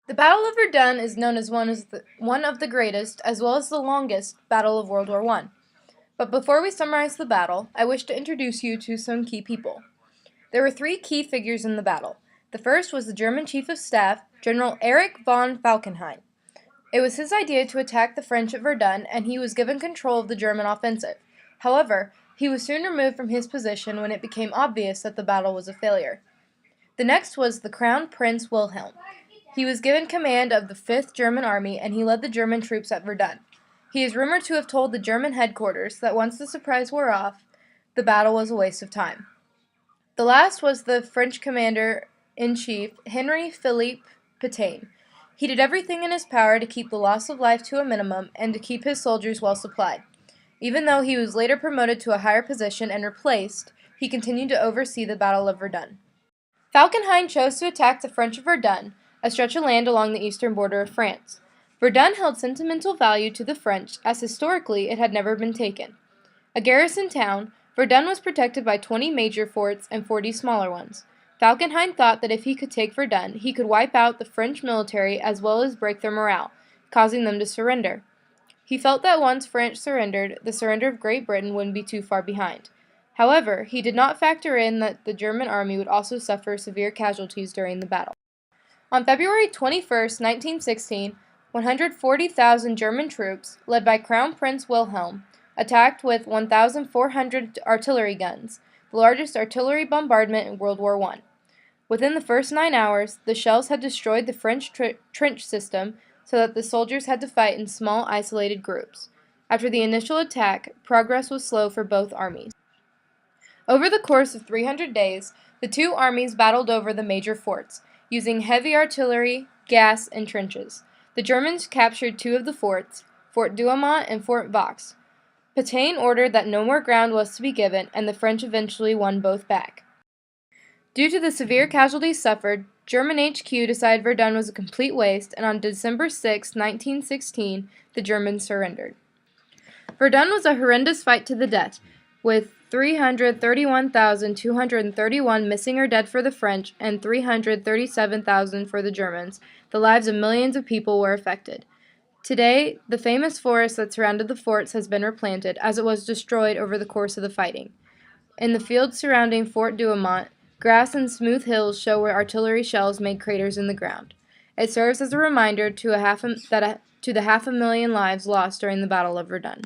The Battle of Verdun is known as one of the greatest, as well as the longest, battle of World War I. But before we summarize the battle, I wish to introduce you to some key people. There were three key figures in the battle. The first was the German Chief of Staff, General Erich von Falkenhayn. It was his idea to attack the French at Verdun, and he was given control of the German offensive. However, he was soon removed from his position when it became obvious that the battle was a failure. The next was the Crown Prince Wilhelm. He was given command of the 5th German Army, and he led the German troops at Verdun. He is rumored to have told the German headquarters that once the surprise wore off, the battle was a waste of time. The last was the French commander-in-chief, Henry Philippe Pétain. He did everything in his power to keep the loss of life to a minimum and to keep his soldiers well supplied. Even though he was later promoted to a higher position and replaced, he continued to oversee the Battle of Verdun. Falkenhayn chose to attack the French of Verdun, a stretch of land along the eastern border of France. Verdun held sentimental value to the French, as historically it had never been taken. A garrison town, Verdun was protected by 20 major forts and 40 smaller ones. Falkenhayn thought that if he could take Verdun, he could wipe out the French military as well as break their morale, causing them to surrender. He felt that once France surrendered, the surrender of Great Britain wouldn't be too far behind. However, he did not factor in that the German army would also suffer severe casualties during the battle. On February 21, 1916, 140,000 German troops, led by Crown Prince Wilhelm, attacked with 1,400 artillery guns, the largest artillery bombardment in World War I. Within the first 9 hours, the shells had destroyed the French trench system so that the soldiers had to fight in small, isolated groups. After the initial attack, progress was slow for both armies. Over the course of 300 days, the two armies battled over the major forts, using heavy artillery, gas, and trenches. The Germans captured two of the forts, Fort Douaumont and Fort Vaux. Pétain ordered that no more ground was to be given, and the French eventually won both back. Due to the severe casualties suffered, German HQ decided Verdun was a complete waste, and on December 6, 1916, the Germans surrendered. Verdun was a horrendous fight to the death, with 331,231 missing or dead for the French and 337,000 for the Germans. The lives of millions of people were affected. Today, the famous forest that surrounded the forts has been replanted, as it was destroyed over the course of the fighting. In the fields surrounding Fort Douaumont, grass and smooth hills show where artillery shells made craters in the ground. It serves as a reminder to the 500,000 lives lost during the Battle of Verdun.